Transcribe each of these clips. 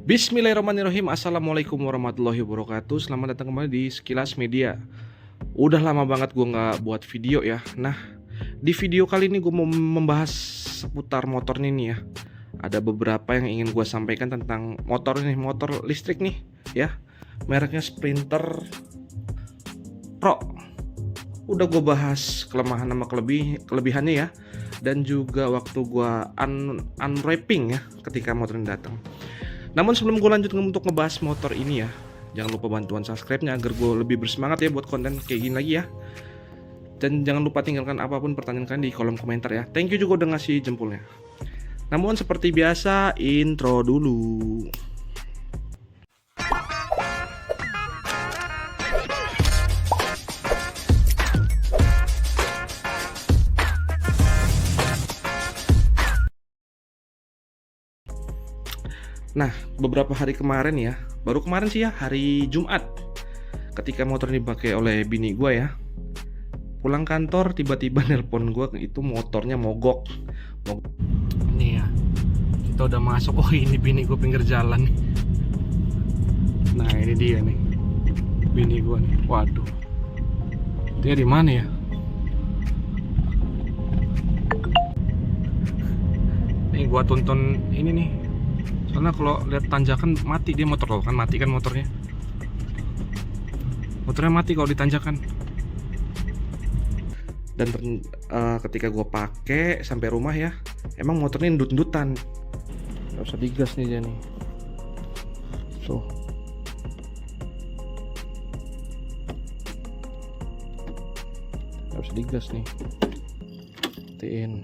Bismillahirrahmanirrahim. Assalamualaikum warahmatullahi wabarakatuh. Selamat datang kembali di Sekilas Media. Udah lama banget gue nggak buat video ya. Nah, di video kali ini gue mau membahas seputar motor ini ya. Ada beberapa yang ingin gue sampaikan tentang motor ini, motor listrik nih ya. Mereknya Sprinter Pro. Udah gue bahas kelemahan sama kelebihannya ya. Dan juga waktu gue unwrapping ya ketika motor ini datang. Namun sebelum gue lanjut untuk ngebahas motor ini ya, jangan lupa bantuan subscribe-nya agar gue lebih bersemangat ya buat konten kayak gini lagi ya. Dan jangan lupa tinggalkan apapun pertanyaan kalian di kolom komentar ya. Thank you juga udah ngasih jempolnya. Namun seperti biasa, intro dulu. Nah, beberapa hari kemarin ya, baru kemarin sih ya, hari Jumat, ketika motor ini dipakai oleh bini gue ya, pulang kantor tiba-tiba nelpon gue, itu motornya mogok. Nih ya, kita udah masuk. Oh, ini bini gue pinggir jalan nih. Nah, ini dia nih, bini gue nih. Waduh, dia di mana ya? Nih gue tonton ini nih. Karena kalau lihat tanjakan mati dia motor lo kan, mati kan motornya mati kalau ditanjakan. Dan ketika gue pakai sampai rumah ya, emang motornya ndut-ndutan, nggak usah digas nih dia nih. Tuh, nggak usah digas nih. Matiin,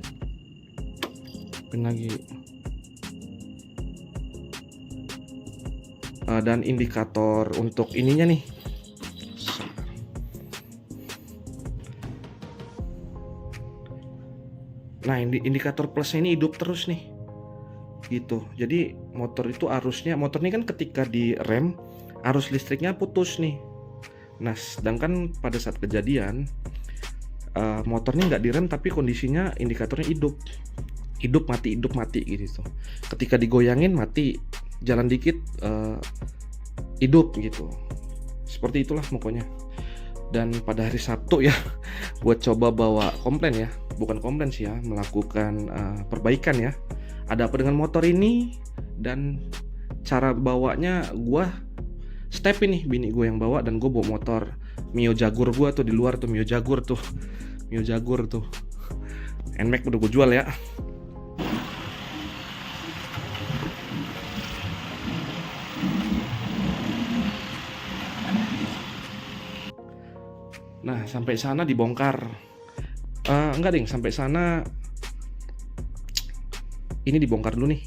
pin lagi. Dan indikator untuk ininya nih, nah indikator plusnya ini hidup terus nih gitu. Jadi motor itu arusnya, motor ini kan ketika di rem arus listriknya putus nih. Nah sedangkan pada saat kejadian motornya nggak direm tapi kondisinya indikatornya hidup mati gitu. Ketika digoyangin mati, jalan dikit hidup gitu. Seperti itulah pokoknya. Dan pada hari Sabtu ya, gue coba bawa komplain ya, bukan komplain sih ya, melakukan perbaikan ya. Ada apa dengan motor ini, dan cara bawanya gue step ini, bini gue yang bawa, dan gue bawa motor Mio Jaguar gue tuh di luar tuh, Mio Jaguar tuh NMAX udah gue jual ya. Nah sampai sana dibongkar, enggak ding, sampai sana ini dibongkar dulu nih,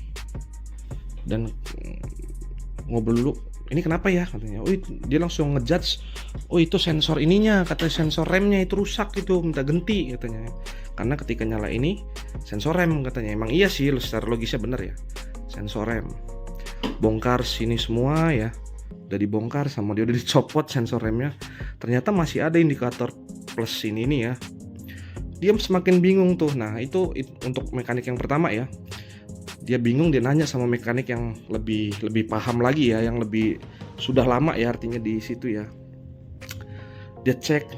dan ngobrol dulu, ini kenapa ya katanya. Oh dia langsung ngejudge, oh itu sensor ininya, katanya sensor remnya itu rusak gitu, minta ganti katanya. Karena ketika nyala ini sensor rem katanya. Emang iya sih secara logisnya bener ya, sensor rem. Bongkar sini semua ya, udah dibongkar sama dia, udah dicopot sensor remnya. Ternyata masih ada indikator plus ini nih ya. Dia semakin bingung tuh. Nah itu untuk mekanik yang pertama ya, dia bingung, dia nanya sama mekanik yang lebih paham lagi ya, yang lebih sudah lama ya artinya di situ ya. Dia cek,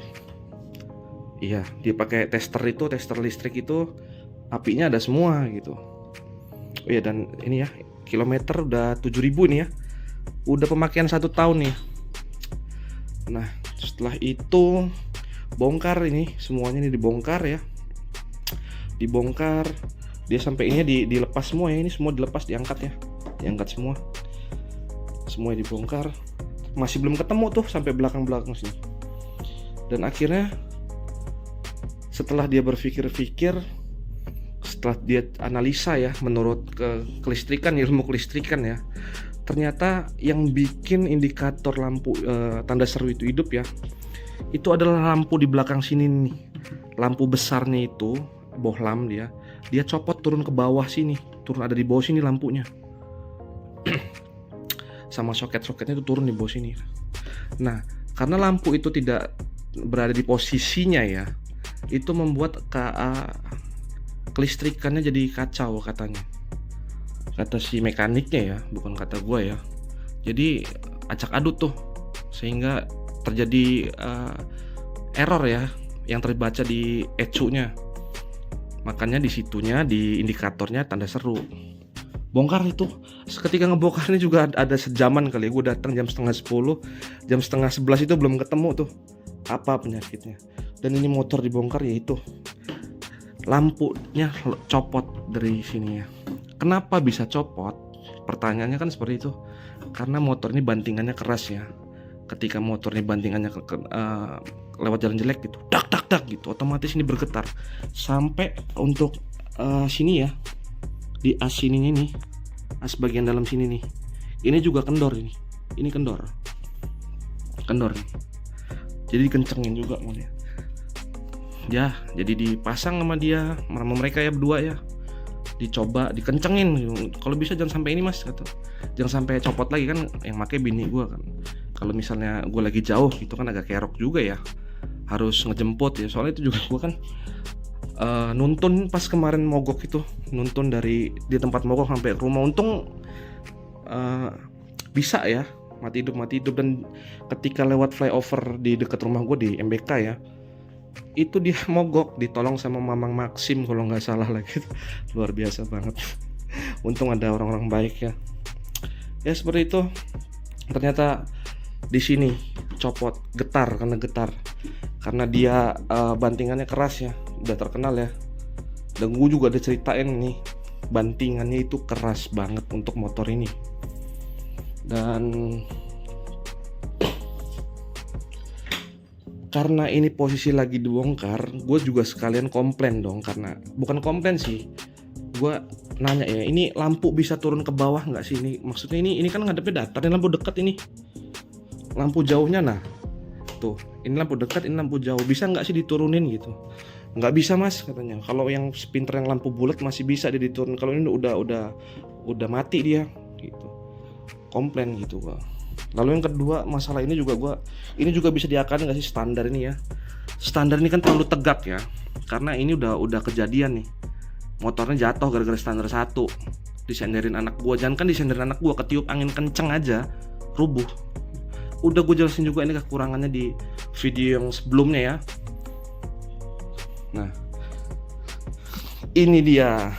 iya dia pakai tester listrik itu, apinya ada semua gitu. Oh iya, dan ini ya, kilometer udah 7.000 nih ya, udah pemakaian 1 tahun nih. Nah setelah itu bongkar, ini semuanya ini dibongkar ya, dibongkar. Dia sampai ini dilepas semua ya, ini semua dilepas, diangkat ya, diangkat semua dibongkar. Masih belum ketemu tuh sampai belakang sini. Dan akhirnya setelah dia berpikir-pikir, setelah dia analisa ya, menurut kelistrikan, ilmu kelistrikan ya, ternyata yang bikin indikator lampu tanda seru itu hidup ya, itu adalah lampu di belakang sini nih. Lampu besarnya itu bohlam, dia copot turun ke bawah sini, turun ada di bawah sini lampunya. Sama soket-soketnya itu turun di bawah sini. Nah karena lampu itu tidak berada di posisinya ya, itu membuat kelistrikannya jadi kacau katanya. kata si mekaniknya ya, bukan kata gua ya. Jadi acak adut tuh sehingga terjadi error ya yang terbaca di ECU-nya. Makanya di situnya, di indikatornya tanda seru. Bongkar itu. Ketika ngebongkar ini juga ada sejaman kali ya. Gue datang jam setengah 10, jam setengah 11 itu belum ketemu tuh apa penyakitnya. Dan ini motor dibongkar ya itu lampunya copot dari sini ya. Kenapa bisa copot? Pertanyaannya kan seperti itu. Karena motor ini bantingannya keras ya. Ketika motor ini bantingannya lewat jalan jelek gitu, dak dak dak gitu, otomatis ini bergetar. Sampai untuk sini ya, di as sininya nih, as bagian dalam sini nih, ini juga kendor ini kendor nih. Jadi dikencengin juga modelnya. Ya, jadi dipasang sama mereka ya berdua ya. Dicoba dikencengin. Kalau bisa jangan sampai ini mas, kata. Jangan sampai copot lagi kan, yang make bini gue kan. Kalau misalnya gue lagi jauh itu kan agak kerok juga ya, harus ngejemput ya. Soalnya itu juga gue kan nuntun pas kemarin mogok itu, nuntun dari di tempat mogok sampai ke rumah. Untung bisa ya, mati hidup. Dan ketika lewat flyover di dekat rumah gue di MBK ya, itu dia mogok, ditolong sama Mamang Maxim kalau nggak salah lagi. Luar biasa banget. Untung ada orang-orang baik ya. Ya seperti itu. Ternyata di sini copot, karena dia bantingannya keras ya, udah terkenal ya. Dan gue juga ada ceritain nih, bantingannya itu keras banget untuk motor ini. Dan karena ini posisi lagi dibongkar, gue juga sekalian komplain dong. Karena bukan komplain sih, gue nanya ya, ini lampu bisa turun ke bawah nggak sih? Ini maksudnya ini kan ngadepnya datar, ini lampu dekat, ini lampu jauhnya. Nah tuh, ini lampu dekat, ini lampu jauh, bisa nggak sih diturunin gitu? Nggak bisa mas katanya. Kalau yang spinter yang lampu bulat masih bisa dia diturunin, kalau ini udah mati dia gitu. Komplain gitu gua. Lalu yang kedua, masalah ini juga ini juga bisa diakalin nggak sih standar ini ya? Standar ini kan terlalu tegak ya, karena ini udah kejadian nih, motornya jatuh gara-gara standar 1. Disenderin anak gua, jangan kan disenderin anak gua, ketiup angin kenceng aja rubuh. Udah gue jelasin juga ini kekurangannya di video yang sebelumnya ya. Nah ini dia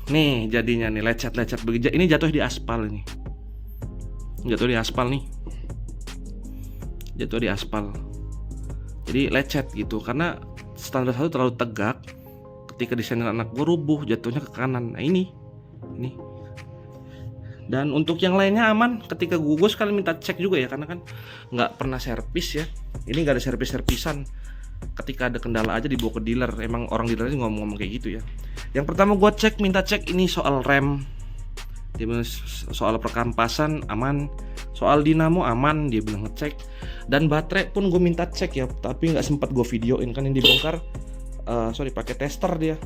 nih jadinya nih, lecet begitu. Ini jatuh di aspal nih, jatuh di aspal, jadi lecet gitu karena standar 1 terlalu tegak. Ketika desainer anak gue rubuh, jatuhnya ke kanan. Nah ini. Dan untuk yang lainnya aman. Ketika gue sekali minta cek juga ya, karena kan nggak pernah servis ya, ini nggak ada servisan. Ketika ada kendala aja dibawa ke dealer. Emang orang dealer ini ngomong kayak gitu ya. Yang pertama gue minta cek ini soal rem, soal perkampasan aman, soal dinamo aman, dia bilang ngecek. Dan baterai pun gue minta cek ya, tapi nggak sempat gue videoin kan yang dibongkar. Pakai tester dia.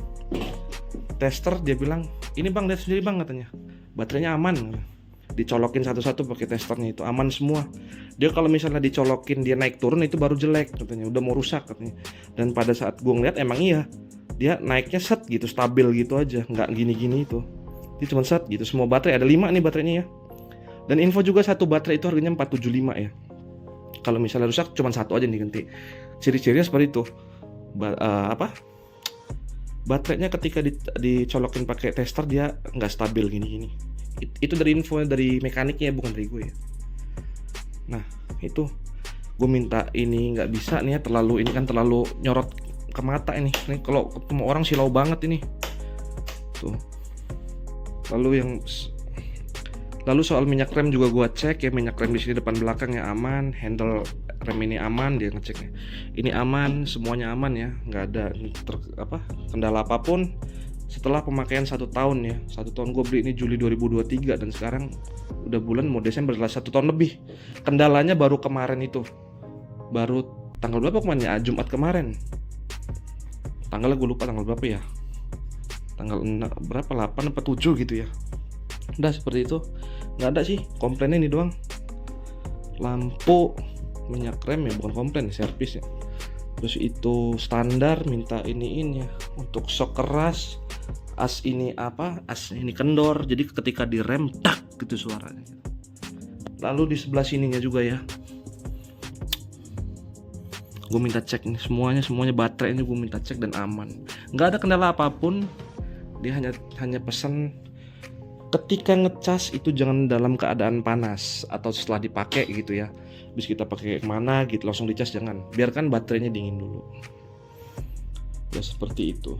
Dia bilang, ini bang lihat sendiri bang katanya, baterainya aman. Dicolokin satu-satu pakai testernya, itu aman semua. Dia kalau misalnya dicolokin dia naik turun itu baru jelek katanya, udah mau rusak katanya. Dan pada saat gue ngeliat emang iya, dia naiknya set gitu, stabil gitu aja, nggak gini-gini itu. Dia cuma set gitu. Semua baterai ada 5 nih baterainya ya. Dan info juga satu baterai itu harganya 475 ya. Kalau misalnya rusak cuma satu aja diganti. Ciri-cirinya seperti itu. Baterainya ketika dicolokin pakai tester dia nggak stabil gini-gini. Itu dari info dari mekaniknya, bukan dari gue ya. Nah itu gue minta ini nggak bisa nih ya, terlalu nyorot ke mata ini kalau ketemu orang silau banget ini tuh. Lalu soal minyak rem juga gue cek ya, minyak rem di sini depan belakang ya aman, handle rem ini aman, dia ngeceknya ini aman, semuanya aman ya, nggak ada kendala apapun. Setelah pemakaian 1 tahun ya, 1 tahun gue beli ini Juli 2023 dan sekarang udah bulan mau Desember, 1 tahun lebih. Kendalanya baru kemarin itu, baru tanggal berapa kemarin ya, Jumat kemarin, tanggalnya gue lupa tanggal berapa ya, tanggal 8 atau 7 gitu ya. Udah seperti itu, nggak ada sih komplainnya ini doang. Lampu, minyak rem ya bukan komplain, servis ya. Terus itu standar minta iniin ya, untuk shock keras, as ini kendor, jadi ketika direm tak gitu suaranya. Lalu di sebelah sininya juga ya, gue minta cek nih semuanya baterainya gue minta cek dan aman, nggak ada kendala apapun. Dia hanya pesan ketika ngecas itu jangan dalam keadaan panas atau setelah dipakai gitu ya, habis kita pakai kemana gitu langsung dicas, jangan, biarkan baterainya dingin dulu ya, seperti itu.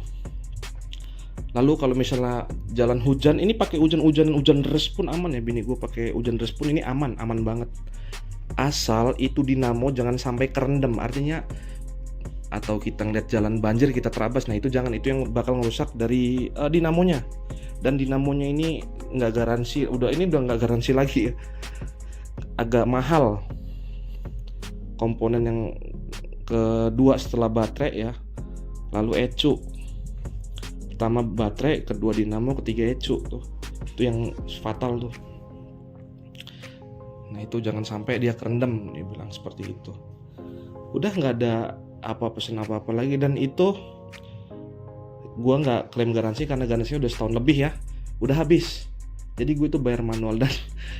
Lalu kalau misalnya jalan hujan, ini pakai hujan deras pun aman ya, bini gue pakai hujan deras pun ini aman banget. Asal itu dinamo jangan sampai kerendam, artinya atau kita ngeliat jalan banjir kita terabas, nah itu jangan, itu yang bakal ngerusak dari dinamonya. Dan dinamonya ini nggak garansi, udah nggak garansi lagi ya, agak mahal. Komponen yang kedua setelah baterai ya, lalu ECU. Pertama baterai, kedua dinamo, ketiga ECU tuh, itu yang fatal tuh. Nah itu jangan sampai dia kerendam, dia bilang seperti itu. Udah nggak ada pesen apa-apa lagi, dan itu gua nggak klaim garansi karena garansinya udah setahun lebih ya, udah habis. Jadi gue itu bayar manual, dan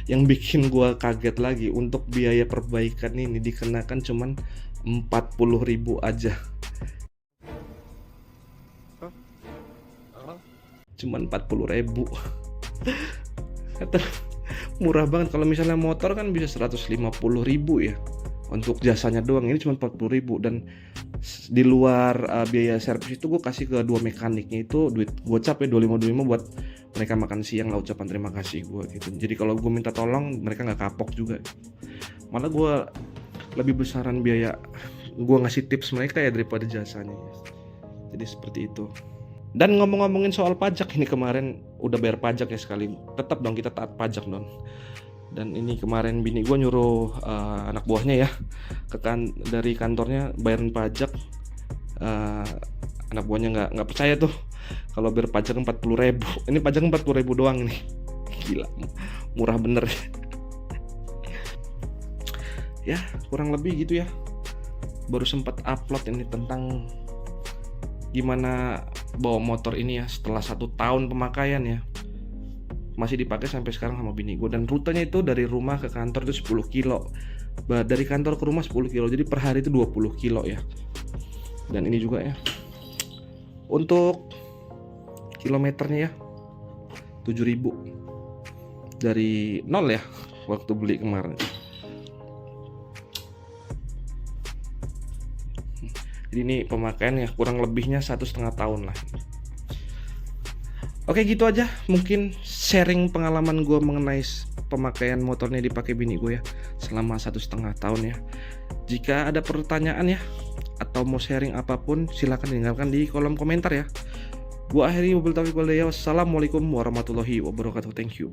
yang bikin gua kaget lagi, untuk biaya perbaikan ini dikenakan cuman 40.000 aja. Cuman 40.000. Kata murah banget. Kalau misalnya motor kan bisa 150.000 ya untuk jasanya doang, ini cuma 40.000. Dan di luar biaya servis itu gue kasih ke dua mekaniknya itu duit gocap ya, 25 buat mereka makan siang lah, ucapan terima kasih gue gitu. Jadi kalau gue minta tolong mereka nggak kapok juga, malah gue lebih besaran biaya gue ngasih tips mereka ya daripada jasanya. Jadi seperti itu. Dan ngomongin soal pajak, ini kemarin udah bayar pajak ya sekali, tetap dong kita taat pajak dong. Dan ini kemarin bini gue nyuruh anak buahnya ya dari kantornya bayarin pajak. Anak buahnya nggak percaya tuh kalau bayar pajak 40.000. Ini pajak 40.000 doang nih, gila, murah bener. Ya kurang lebih gitu ya. Baru sempat upload ini tentang gimana bawa motor ini ya setelah 1 tahun pemakaian ya, masih dipakai sampai sekarang sama bini gue. Dan rutenya itu dari rumah ke kantor itu 10 kilo, dari kantor ke rumah 10 kilo, jadi per hari itu 20 kilo ya. Dan ini juga ya, untuk kilometernya ya 7.000 dari nol ya waktu beli kemarin. Jadi ini pemakaian ya kurang lebihnya 1,5 tahun lah. Oke gitu aja mungkin sharing pengalaman gue mengenai pemakaian motornya dipakai bini gue ya selama 1,5 tahun ya. Jika ada pertanyaan ya atau mau sharing apapun silahkan tinggalkan di kolom komentar ya. Gue akhiri, wabillahi taufiq wal hidayah. Wassalamualaikum warahmatullahi wabarakatuh. Thank you.